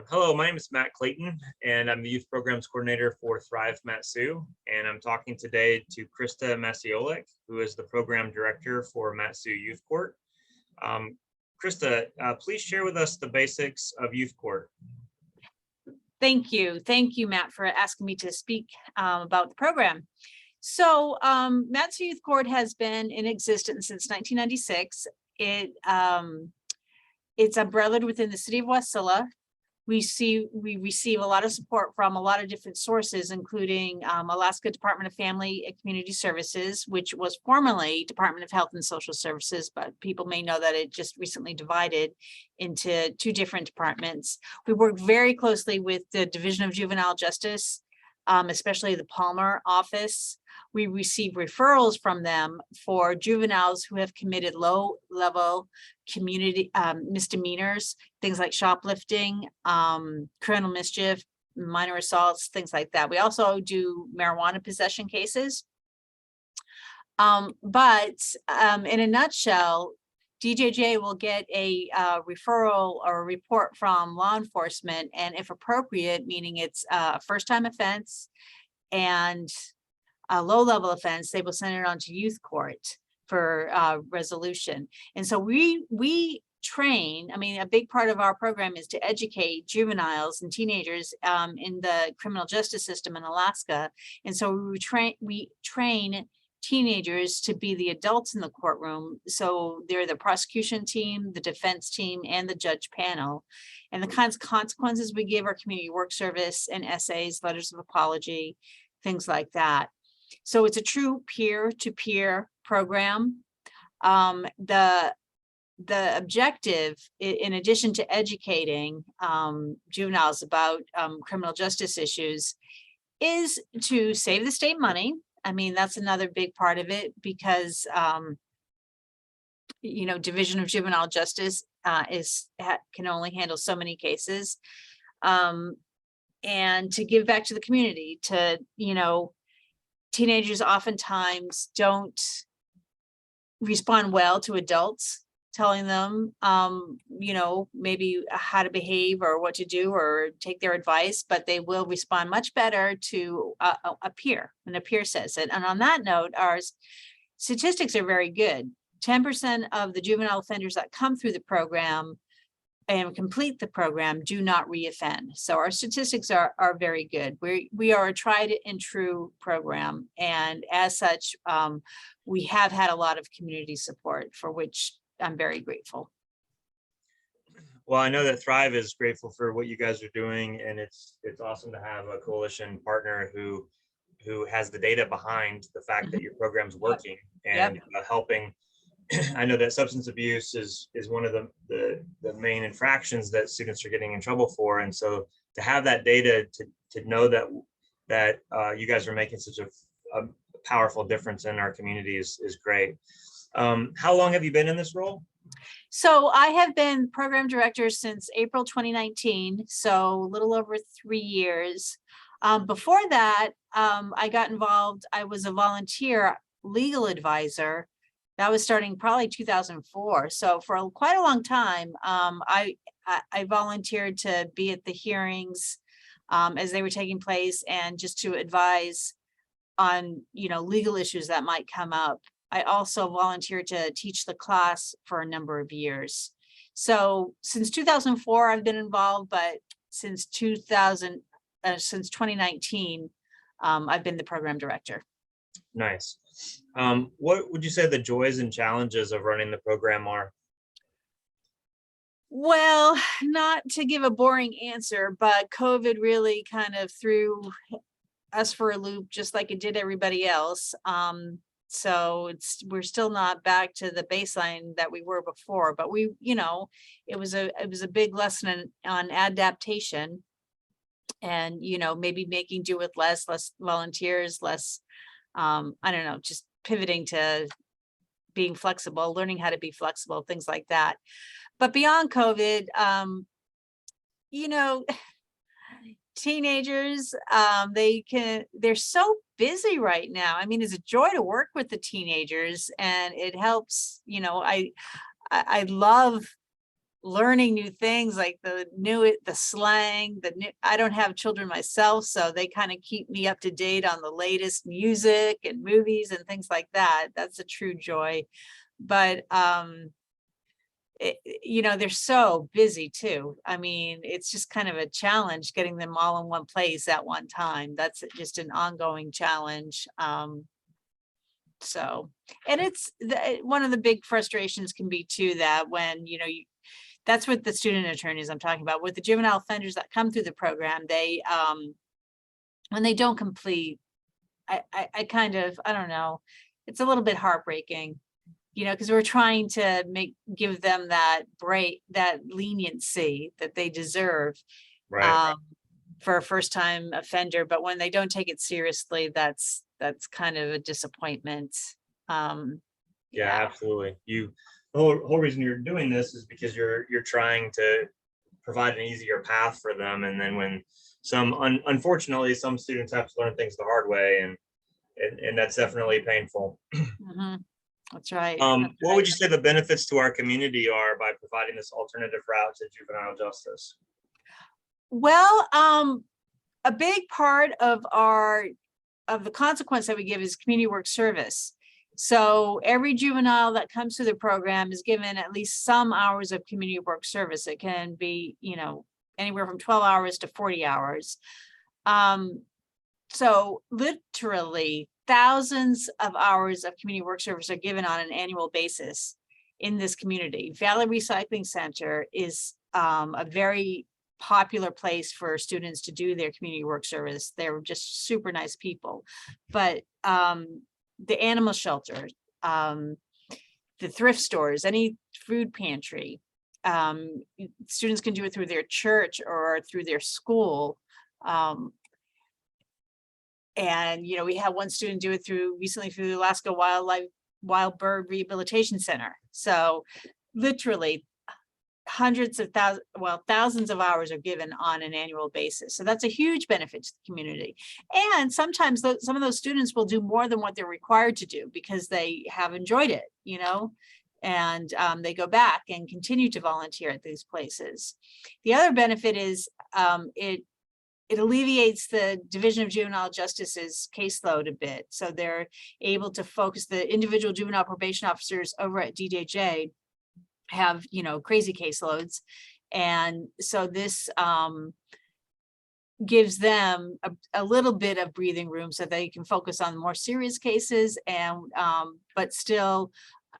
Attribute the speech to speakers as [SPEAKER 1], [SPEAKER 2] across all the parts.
[SPEAKER 1] Hello, my name is Matt Clayton, and I'm the Youth Programs Coordinator for Thrive Mat-Su, and I'm talking today to Krista Maciolek, who is the Program Director for Mat-Su Youth Court. Krista, please share with us the basics of Youth Court.
[SPEAKER 2] Thank you. Thank you, Matt, for asking me to speak about the program. So Mat-Su Youth Court has been in existence since 1996. It's umbrellaed within the city of Wasilla. We receive a lot of support from a lot of different sources, including Alaska Department of Family and Community Services, which was formerly Department of Health and Social Services, but people may know that it just recently divided into two different departments. We work very closely with the Division of Juvenile Justice, especially the Palmer office. We receive referrals from them for juveniles who have committed low-level community misdemeanors, things like shoplifting, criminal mischief, minor assaults, things like that. We also do marijuana possession cases. But in a nutshell, DJJ will get a referral or a report from law enforcement, and if appropriate, meaning it's a first-time offense and a low-level offense, they will send it on to youth court for resolution. And so we train, I mean, a big part of our program is to educate juveniles and teenagers in the criminal justice system in Alaska. And so we train teenagers to be the adults in the courtroom. So they're the prosecution team, the defense team, and the judge panel. And the kinds of consequences we give our community work service and essays, letters of apology, things like that. So it's a true peer-to-peer program. The objective, in addition to educating juveniles about criminal justice issues, is to save the state money. I mean, that's another big part of it, because you know, Division of Juvenile Justice can only handle so many cases, and to give back to the community. To, you know, teenagers oftentimes don't respond well to adults telling them, you know, maybe how to behave or what to do or take their advice, but they will respond much better to a peer when a peer says it. And on that note, our statistics are very good. 10% of the juvenile offenders that come through the program and complete the program do not reoffend. So our statistics are very good. We are a tried and true program. And as such, we have had a lot of community support, for which I'm very grateful.
[SPEAKER 1] Well, I know that Thrive is grateful for what you guys are doing, and it's awesome to have a coalition partner who has the data behind the fact that your program's working and helping. I know that substance abuse is one of the main infractions that students are getting in trouble for, and so to have that data to know that you guys are making such a powerful difference in our community is great. How long have you been in this role?
[SPEAKER 2] So I have been program director since April 2019, so a little over 3 years. Before that, I got involved. I was a volunteer legal advisor. That was starting probably 2004. So for quite a long time, I volunteered to be at the hearings as they were taking place, and just to advise on, you know, legal issues that might come up. I also volunteered to teach the class for a number of years. So since 2004, I've been involved, but since 2019, I've been the program director.
[SPEAKER 1] Nice. What would you say the joys and challenges of running the program are?
[SPEAKER 2] Well, not to give a boring answer, but COVID really kind of threw us for a loop, just like it did everybody else. So we're still not back to the baseline that we were before, but we, you know, it was a big lesson on adaptation, and, you know, maybe making do with less volunteers, less, I don't know, just pivoting to being flexible, learning how to be flexible, things like that. But beyond COVID, you know, teenagers, they're so busy right now. I mean, it's a joy to work with the teenagers, and it helps, you know, I love learning new things like the slang, I don't have children myself, so they kind of keep me up to date on the latest music and movies and things like that. That's a true joy. But they're so busy too. I mean, it's just kind of a challenge getting them all in one place at one time. That's just an ongoing challenge. So, and one of the big frustrations can be too that when, that's what the student attorneys I'm talking about, with the juvenile offenders that come through the program, they, when they don't complete, I don't know, it's a little bit heartbreaking, because we're trying to give them that break, that leniency that they deserve.
[SPEAKER 1] Right.
[SPEAKER 2] For a first-time offender, but when they don't take it seriously, that's kind of a disappointment.
[SPEAKER 1] Yeah, absolutely. The whole reason you're doing this is because you're trying to provide an easier path for them, and then when unfortunately some students have to learn things the hard way, and that's definitely painful.
[SPEAKER 2] Mhm. That's right.
[SPEAKER 1] What would you say the benefits to our community are by providing this alternative route to juvenile justice?
[SPEAKER 2] Well, a big part of the consequence that we give is community work service. So every juvenile that comes through the program is given at least some hours of community work service. It can be, anywhere from 12 hours to 40 hours. So literally thousands of hours of community work service are given on an annual basis in this community. Valley Recycling Center is a very popular place for students to do their community work service. They're just super nice people. But the animal shelter, the thrift stores, any food pantry, students can do it through their church or through their school. And we had one student do it recently through the Alaska Wild Bird Rehabilitation Center. So literally thousands of hours are given on an annual basis. So that's a huge benefit to the community. And sometimes some of those students will do more than what they're required to do because they have enjoyed it, and they go back and continue to volunteer at these places. The other benefit is it alleviates the Division of Juvenile Justice's caseload a bit. So they're able to focus, the individual juvenile probation officers over at DJJ have, crazy caseloads. And so this gives them a little bit of breathing room so they can focus on more serious cases, and but still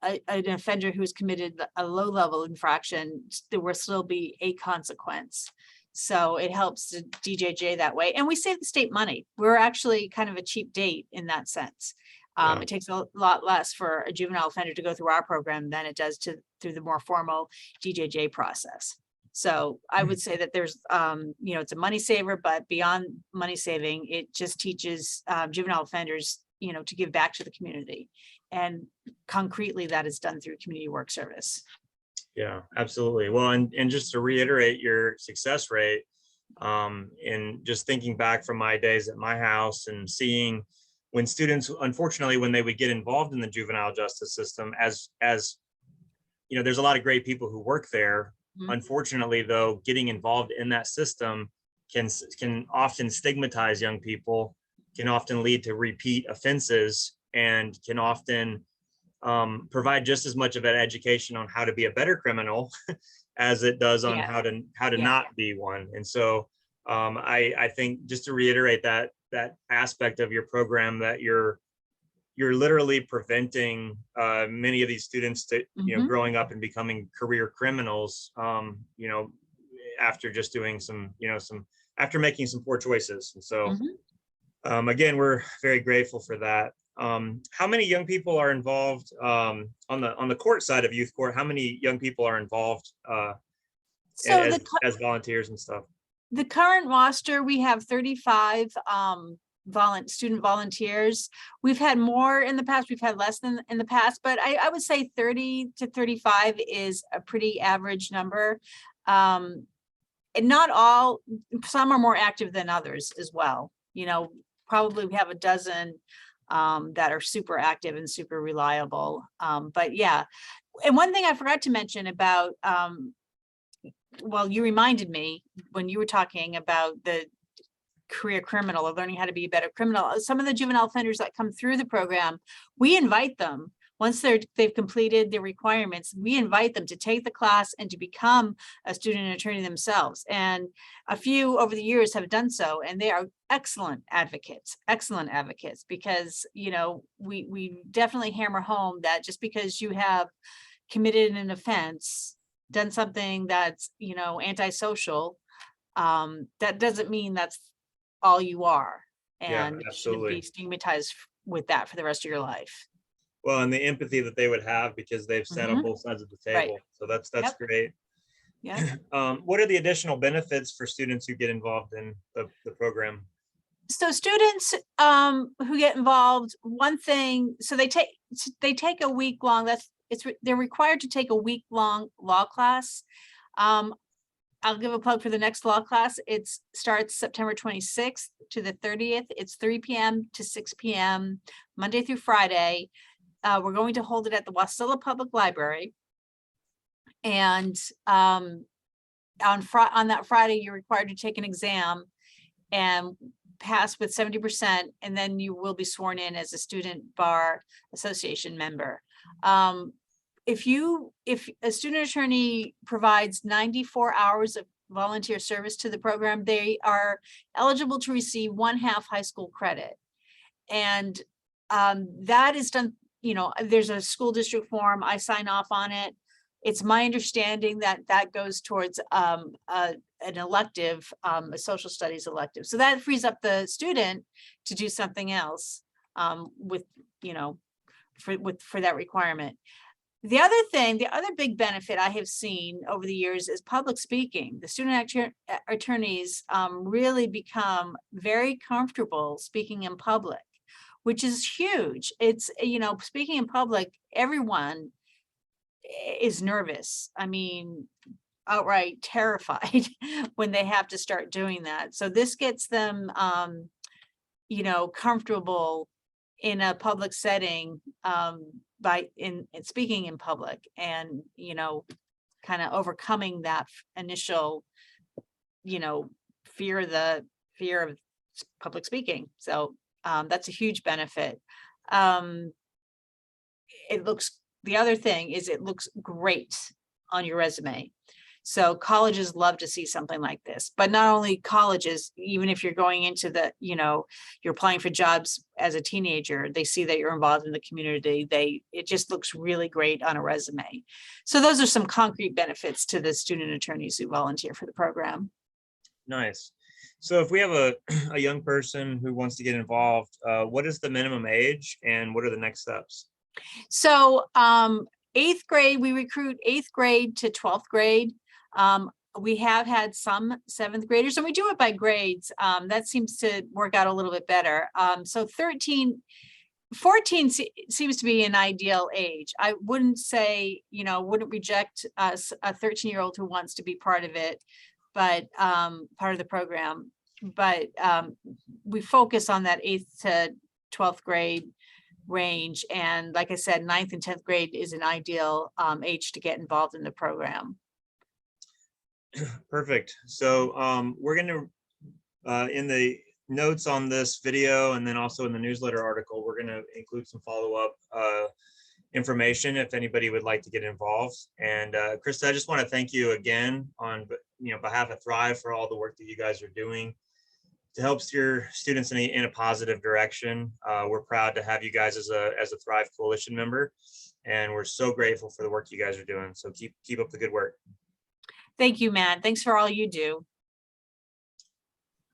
[SPEAKER 2] an offender who's committed a low-level infraction, there will still be a consequence. So it helps the DJJ that way. And we save the state money. We're actually kind of a cheap date in that sense. It takes a lot less for a juvenile offender to go through our program than it does through the more formal DJJ process. So I would say that there's, it's a money saver, but beyond money saving, it just teaches juvenile offenders, to give back to the community. And concretely, that is done through community work service.
[SPEAKER 1] Yeah, absolutely. Well, and just to reiterate your success rate, and just thinking back from my days at my house and seeing when students, unfortunately, when they would get involved in the juvenile justice system, as there's a lot of great people who work there. Mm-hmm. Unfortunately, though, getting involved in that system can often stigmatize young people, can often lead to repeat offenses, and can often provide just as much of an education on how to be a better criminal as it does on how to not be one. And so I think, just to reiterate that aspect of your program, that you're literally preventing many of these students to growing up and becoming career criminals, after just doing after making some poor choices. And so again, we're very grateful for that. How many young people are involved on the court side of youth court? How many young people are involved as volunteers and stuff?
[SPEAKER 2] The current roster, we have 35 student volunteers. We've had more in the past, we've had less than in the past, but I would say 30 to 35 is a pretty average number. And not all, some are more active than others as well. Probably we have a dozen that are super active and super reliable. But yeah, and one thing I forgot to mention about well, you reminded me when you were talking about the career criminal or learning how to be a better criminal. Some of the juvenile offenders that come through the program, we invite them, once they've completed their requirements, we invite them to take the class and to become a student attorney themselves. And a few over the years have done so, and they are excellent advocates, because, you know, we definitely hammer home that just because you have committed an offense, done something that's, you know, antisocial, that doesn't mean that's all you are.
[SPEAKER 1] Yeah,
[SPEAKER 2] And you shouldn't be
[SPEAKER 1] absolutely.
[SPEAKER 2] stigmatized with that for the rest of your life.
[SPEAKER 1] Well, and the empathy that they would have because they've sat on
[SPEAKER 2] Mhm.
[SPEAKER 1] both sides of the
[SPEAKER 2] Right.
[SPEAKER 1] table. So that's
[SPEAKER 2] Yep.
[SPEAKER 1] great.
[SPEAKER 2] Yep.
[SPEAKER 1] What are the additional benefits for students who get involved in the program?
[SPEAKER 2] So students who get involved, one thing, so they take a week long, they're required to take a week-long law class. I'll give a plug for the next law class. It starts September 26th to the 30th. It's 3 p.m. to 6 p.m. Monday through Friday. We're going to hold it at the Wasilla Public Library. And on that Friday, you're required to take an exam and pass with 70%, and then you will be sworn in as a student bar association member. If a student attorney provides 94 hours of volunteer service to the program, they are eligible to receive 1/2 high school credit. And that is done, you know, there's a school district form, I sign off on it. It's my understanding that that goes towards an elective, a social studies elective. So that frees up the student to do something else with, you know, for that requirement. The other big benefit I have seen over the years is public speaking. The student attorneys really become very comfortable speaking in public, which is huge. It's, you know, speaking in public, everyone is nervous. I mean, outright terrified when they have to start doing that. So this gets them, you know, comfortable in a public setting by speaking in public, and, you know, kind of overcoming that initial, you know, fear of public speaking. So that's a huge benefit. The other thing is it looks great on your resume. So colleges love to see something like this, but not only colleges, even if you're going into the, you know, you're applying for jobs as a teenager, they see that you're involved in the community. It just looks really great on a resume. So those are some concrete benefits to the student attorneys who volunteer for the program.
[SPEAKER 1] Nice. So if we have a young person who wants to get involved, what is the minimum age and what are the next steps?
[SPEAKER 2] So 8th grade, we recruit 8th grade to 12th grade. We have had some 7th graders, and we do it by grades. That seems to work out a little bit better. So 14 seems to be an ideal age. I wouldn't say, you know, wouldn't reject a 13-year-old who wants to be part of it, but part of the program. But we focus on that 8th to 12th grade range. And like I said, 9th and 10th grade is an ideal age to get involved in the program.
[SPEAKER 1] Perfect. So we're going to, in the notes on this video and then also in the newsletter article, we're going to include some follow-up information if anybody would like to get involved. And Krista, I just want to thank you again on behalf of Thrive for all the work that you guys are doing to help your students in a positive direction. We're proud to have you guys as a Thrive Coalition member, and we're so grateful for the work you guys are doing. So keep up the good work.
[SPEAKER 2] Thank you, Matt. Thanks for all you do.